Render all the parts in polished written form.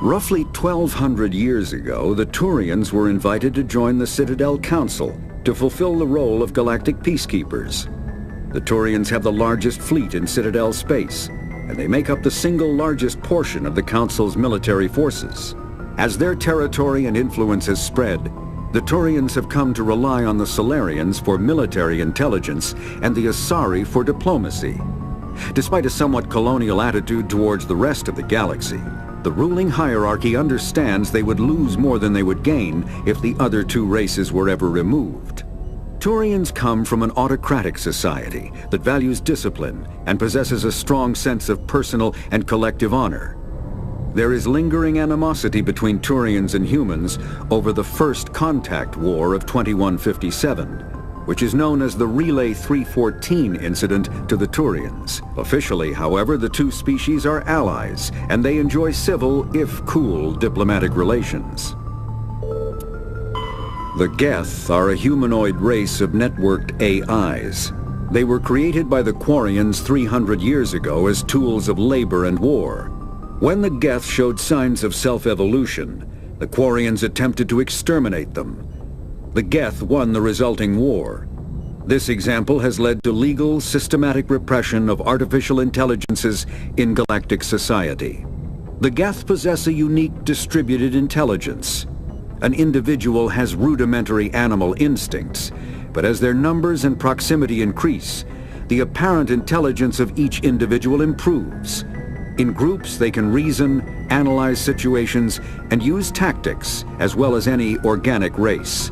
Roughly 1,200 years ago, the Turians were invited to join the Citadel Council to fulfill the role of galactic peacekeepers. The Turians have the largest fleet in Citadel space, and they make up the single largest portion of the Council's military forces. As their territory and influence has spread, the Turians have come to rely on the Solarians for military intelligence and the Asari for diplomacy. Despite a somewhat colonial attitude towards the rest of the galaxy, the ruling hierarchy understands they would lose more than they would gain if the other two races were ever removed. Turians come from an autocratic society that values discipline and possesses a strong sense of personal and collective honor. There is lingering animosity between Turians and humans over the First Contact War of 2157, which is known as the Relay 314 incident to the Turians. Officially, however, the two species are allies, and they enjoy civil, if cool, diplomatic relations. The Geth are a humanoid race of networked AIs. They were created by the Quarians 300 years ago as tools of labor and war. When the Geth showed signs of self-evolution, the Quarians attempted to exterminate them. The Geth won the resulting war. This example has led to legal, systematic repression of artificial intelligences in galactic society. The Geth possess a unique distributed intelligence. An individual has rudimentary animal instincts, but as their numbers and proximity increase, the apparent intelligence of each individual improves. In groups, they can reason, analyze situations, and use tactics, as well as any organic race.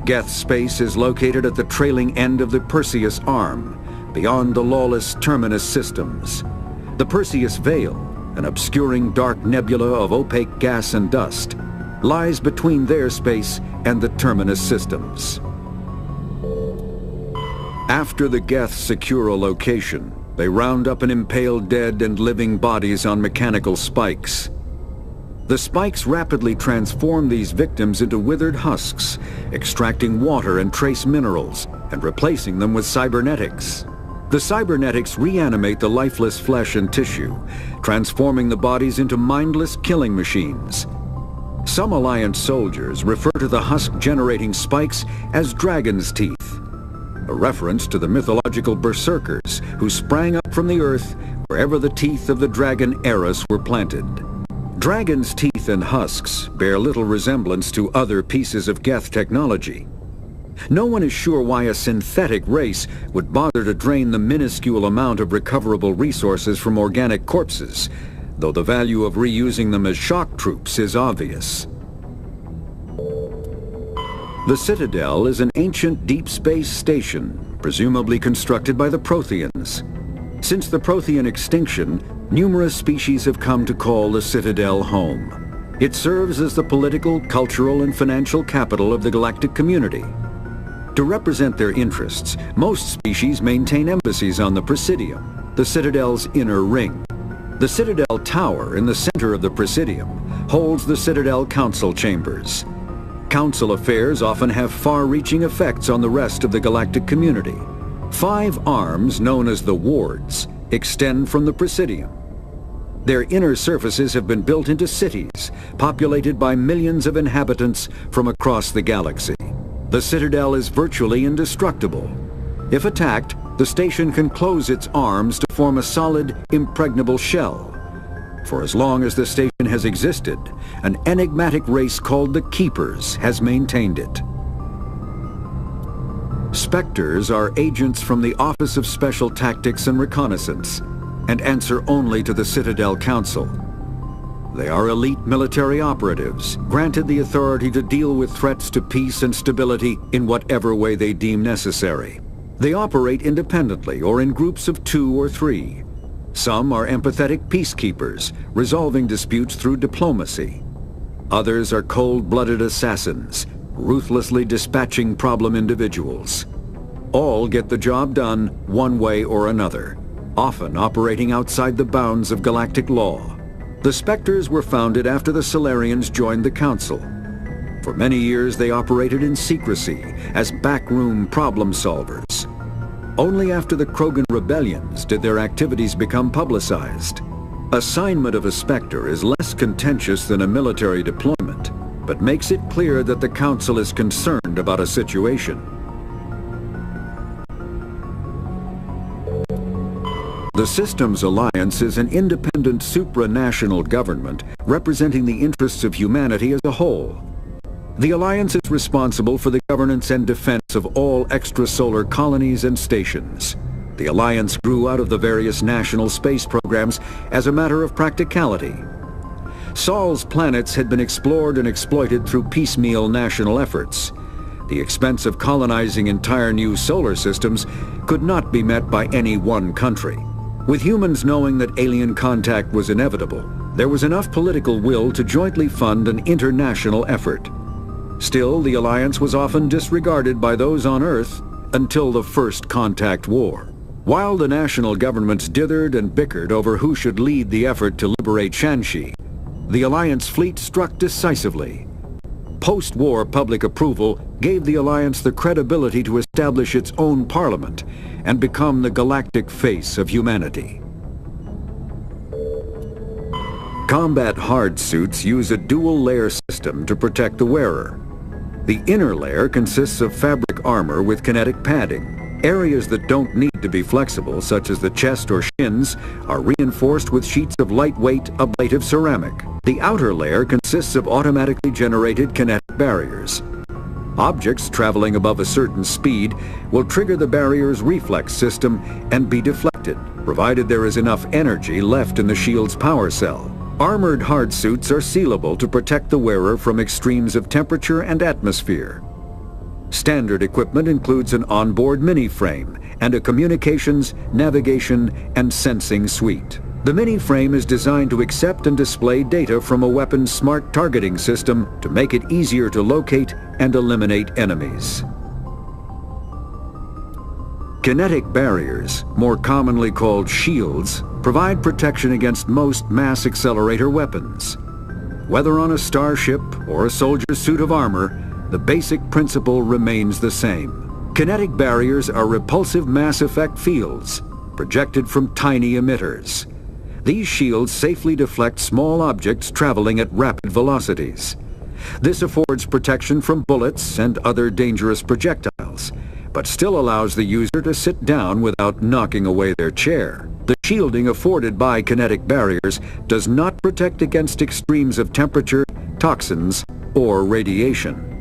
Geth space is located at the trailing end of the Perseus Arm, beyond the lawless Terminus systems. The Perseus Veil, an obscuring dark nebula of opaque gas and dust, lies between their space and the Terminus systems. After the Geth secure a location, they round up and impale dead and living bodies on mechanical spikes. The spikes rapidly transform these victims into withered husks, extracting water and trace minerals, and replacing them with cybernetics. The cybernetics reanimate the lifeless flesh and tissue, transforming the bodies into mindless killing machines. Some Alliance soldiers refer to the husk-generating spikes as dragon's teeth, a reference to the mythological berserkers who sprang up from the earth wherever the teeth of the dragon Eris were planted. Dragon's teeth and husks bear little resemblance to other pieces of Geth technology. No one is sure why a synthetic race would bother to drain the minuscule amount of recoverable resources from organic corpses, though the value of reusing them as shock troops is obvious. The Citadel is an ancient deep space station, presumably constructed by the Protheans. Since the Prothean extinction, numerous species have come to call the Citadel home. It serves as the political, cultural, and financial capital of the galactic community. To represent their interests, most species maintain embassies on the Presidium, the Citadel's inner ring. The Citadel Tower in the center of the Presidium holds the Citadel Council chambers. Council affairs often have far-reaching effects on the rest of the galactic community. 5 arms, known as the wards, extend from the Presidium. Their inner surfaces have been built into cities, populated by millions of inhabitants from across the galaxy. The Citadel is virtually indestructible. If attacked, the station can close its arms to form a solid, impregnable shell. For as long as the station has existed, an enigmatic race called the Keepers has maintained it. Spectres are agents from the Office of Special Tactics and Reconnaissance, and answer only to the Citadel Council. They are elite military operatives, granted the authority to deal with threats to peace and stability in whatever way they deem necessary. They operate independently or in groups of 2 or 3. Some are empathetic peacekeepers, resolving disputes through diplomacy. Others are cold-blooded assassins, ruthlessly dispatching problem individuals. All get the job done one way or another, often operating outside the bounds of galactic law. The Spectres were founded after the Solarians joined the Council. For many years they operated in secrecy as backroom problem solvers. Only after the Krogan rebellions did their activities become publicized. Assignment of a Spectre is less contentious than a military deployment, but makes it clear that the Council is concerned about a situation. The Systems Alliance is an independent supranational government representing the interests of humanity as a whole. The Alliance is responsible for the governance and defense of all extrasolar colonies and stations. The Alliance grew out of the various national space programs as a matter of practicality. Sol's planets had been explored and exploited through piecemeal national efforts. The expense of colonizing entire new solar systems could not be met by any one country. With humans knowing that alien contact was inevitable, there was enough political will to jointly fund an international effort. Still, the Alliance was often disregarded by those on Earth until the First Contact War. While the national governments dithered and bickered over who should lead the effort to liberate Shanxi, the Alliance fleet struck decisively. Post-war public approval gave the Alliance the credibility to establish its own parliament and become the galactic face of humanity. Combat hard suits use a dual-layer system to protect the wearer. The inner layer consists of fabric armor with kinetic padding. Areas that don't need to be flexible, such as the chest or shins, are reinforced with sheets of lightweight, ablative ceramic. The outer layer consists of automatically generated kinetic barriers. Objects traveling above a certain speed will trigger the barrier's reflex system and be deflected, provided there is enough energy left in the shield's power cell. Armored hard suits are sealable to protect the wearer from extremes of temperature and atmosphere. Standard equipment includes an onboard mini-frame and a communications, navigation, and sensing suite. The mini-frame is designed to accept and display data from a weapon's smart targeting system to make it easier to locate and eliminate enemies. Kinetic barriers, more commonly called shields, provide protection against most mass accelerator weapons. Whether on a starship or a soldier's suit of armor, the basic principle remains the same. Kinetic barriers are repulsive mass effect fields, projected from tiny emitters. These shields safely deflect small objects traveling at rapid velocities. This affords protection from bullets and other dangerous projectiles, but still allows the user to sit down without knocking away their chair. The shielding afforded by kinetic barriers does not protect against extremes of temperature, toxins, or radiation.